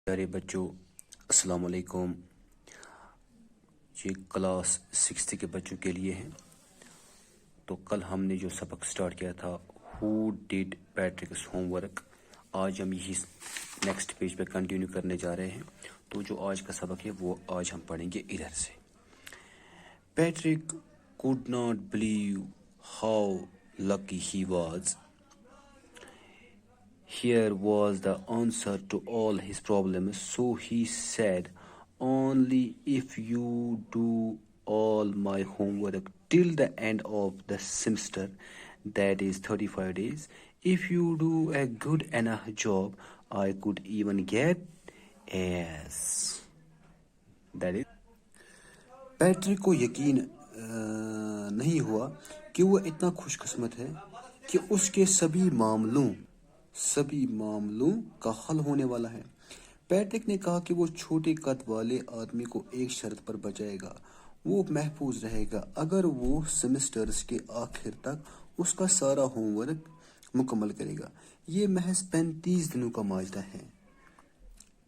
प्यारे बच्चों, अस्सलाम वालेकुम। ये क्लास 6 के बच्चों के लिए है। तो कल हमने जो सबक स्टार्ट किया था, हु डिड पैट्रिक्स होमवर्क, आज हम यही नेक्स्ट पेज पे कंटिन्यू करने जा रहे हैं। तो जो आज का सबक है वो आज हम पढ़ेंगे इधर से। Patrick could not believe how lucky he was. Here was the answer to all his problems, so he said, only if you do all my homework till the end of the semester, that is 35 days, if you do a good enough job, I could even get S. That is. Patrick को यकीन नहीं हुआ कि वो इतना खुशकिस्मत है कि उसके सभी मामलों का हल होने वाला है। पैट्रिक ने कहा कि वो छोटे कद वाले आदमी को एक शर्त पर बचाएगा, वो महफूज रहेगा अगर वो सेमेस्टर्स के आखिर तक उसका सारा होमवर्क मुकम्मल करेगा। ये महज 35 दिनों का माजरा है।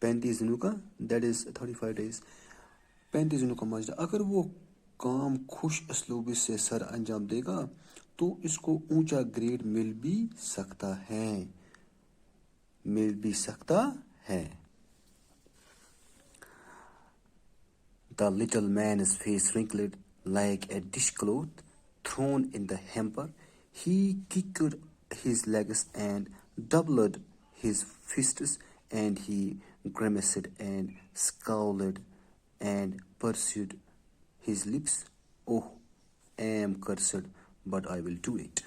35 दिनों का, दैट इज 35 डेज। 35 दिनों का माजरा। अगर वो काम खुश असलूबी से सर अंजाम देगा तो इसको ऊंचा ग्रेड मिल भी सकता है। The little man's face wrinkled like a dishcloth thrown in the hamper. He kicked his legs and doubled his fists, and he grimaced and scowled and pursued his lips. Oh, I am cursed, but I will do it.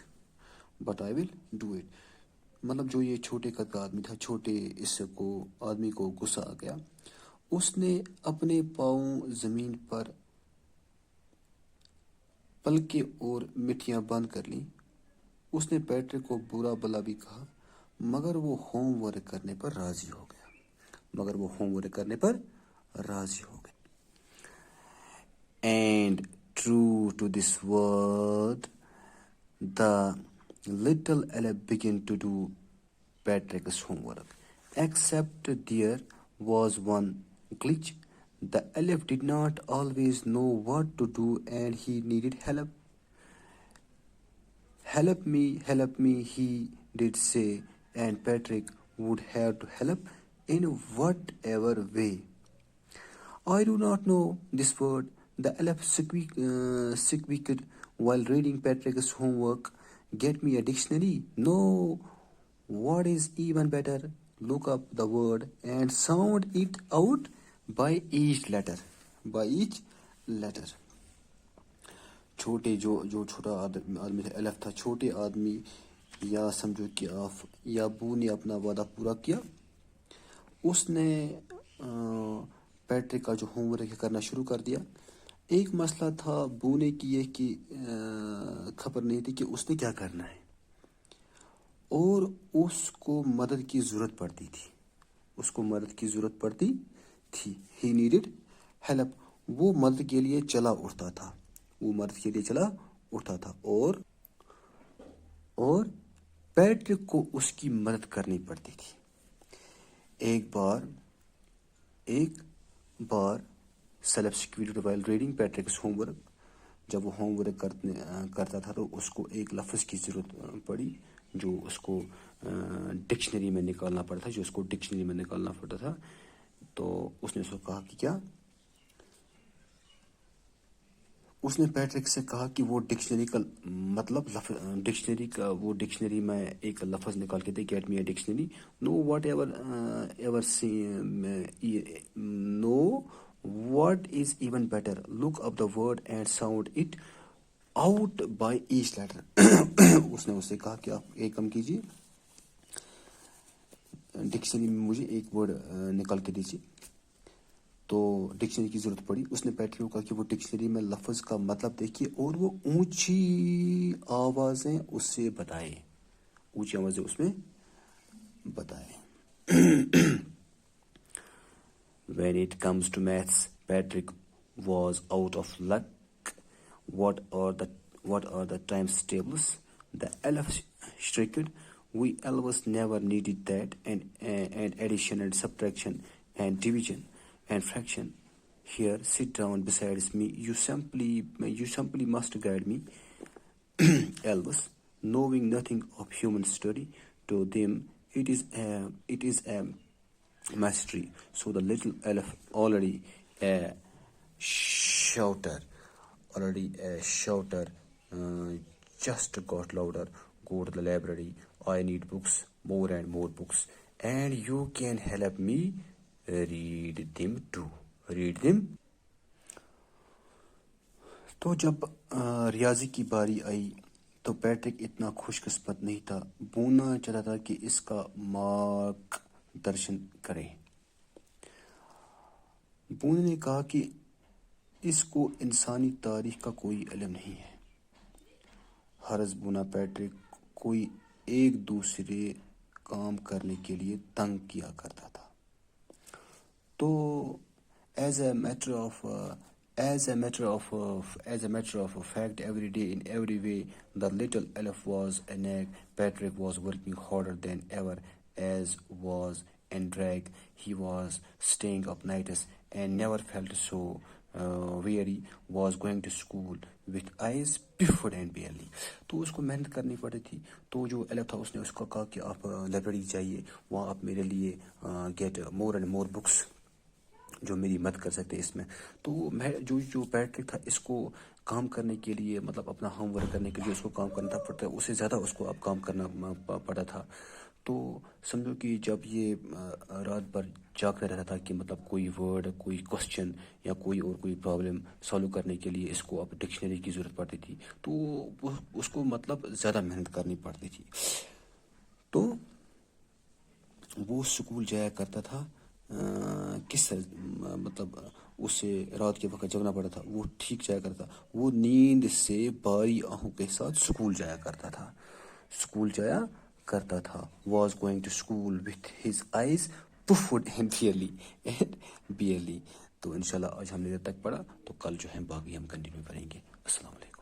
मतलब जो ये छोटे कद का आदमी था, इसको आदमी को गुस्सा आ गया। उसने अपने पाँव जमीन पर पलके और मिट्टियां बंद कर ली। उसने पैट्रिक को बुरा भला भी कहा, मगर वो होमवर्क करने पर राजी हो गया। And true to this word, the little elf began to do Patrick's homework. Except there was one glitch. The elf did not always know what to do and he needed help. Help me, he did say, and Patrick would have to help in whatever way. I do not know this word, the elf squeaked while reading Patrick's homework. Get me a dictionary? No. What is even better? Look up the word and sound it out by each letter. छोटा आदमी था, एलफ था। छोटे आदमी या समझो कि आप या बू ने अपना वादा पूरा किया। उसने पैट्रिक का जो होमवर्क करना शुरू कर दिया। एक मसला था बू ने की ये कि खबर नहीं थी कि उसने क्या करना है और उसको मदद की ज़रूरत पड़ती थी। He needed help. वो मदद के लिए चला उठता था और पैट्रिक को उसकी मदद करनी पड़ती थी। एक बार self squid while reading Patrick's homework, जब वो होमवर्क करता था तो उसको एक लफ्ज़ की ज़रूरत पड़ी जो उसको डिक्शनरी में निकालना पड़ता था। तो उसने उसको कहा कि क्या, उसने पैट्रिक से कहा कि वो डिक्शनरी का मतलब डिक्शनरी में एक लफ्ज़ निकाल के दे। Get me a dictionary. No what is even better, look up the word and sound it out by each letter. उसने उससे कहा कि आप एक काम कीजिए, डिक्शनरी में मुझे एक वर्ड निकाल के दीजिए। तो डिक्शनरी की ज़रूरत पड़ी। उसने पैट्रिक को कहा कि वो डिक्शनरी में लफ्ज़ का मतलब देखिए और वो ऊंची आवाज़ें उसमें बताए। When it comes to maths, Patrick was out of luck. What are the times tables? The elf shrieked. We elves never needed that, and addition and subtraction and division and fraction. Here, sit down beside me. You simply must guide me. Elvis, knowing nothing of human study, to them it is a mastery. So the little elf already a shouter, already a shouter, just got louder. Go to the library. I need books, more and more books, and you can help me read them too. Read them. तो जब रियाजी की बारी आई तो Patrick इतना खुशकिस्मत नहीं था। बोना चाहता था कि इसका मार्गदर्शन करे। बोने ने कहा कि इसको इंसानी तारीख का कोई इल्म नहीं है। हरस बोना पैट्रिक कोई एक दूसरे काम करने के लिए तंग किया करता था। तो as a matter of fact, every day in every way, the little elf was a nag. Patrick was working harder than ever, as was Andrag. He was staying up nights and never felt so weary. Was going to school with eyes before and barely. तो उसको मेहनत करनी पड़ी थी। तो जो एलेफ था उसने उसको कहा कि आप लाइब्रेरी जाइए, वहाँ आप मेरे लिए get more and more books जो मेरी मदद कर सकते हैं इसमें। तो मैं जो पैट्रिक था इसको काम करने के लिए, मतलब अपना होमवर्क करने के लिए उसको काम करना पड़ता है, उससे ज़्यादा उसको अब काम करना पड़ा था। तो समझो कि जब ये रात भर जागता रहता था कि मतलब कोई वर्ड, कोई क्वेश्चन या कोई प्रॉब्लम सॉल्व करने के लिए इसको अब डिक्शनरी की ज़रूरत पड़ती थी। तो उसको मतलब ज़्यादा मेहनत करनी पड़ती थी। तो वो स्कूल जाया करता था। किस तरह मतलब उसे रात के वक्त जगना पड़ा था, वो ठीक जाया करता। वो नींद से बारी आंखों के साथ स्कूल जाया करता था। Was going to school with his eyes puffed and barely. तो इंशाल्लाह आज हमने इधर तक पढ़ा, तो कल जो है बाकी हम कंटिन्यू करेंगे। अस्सलाम वालेकुम।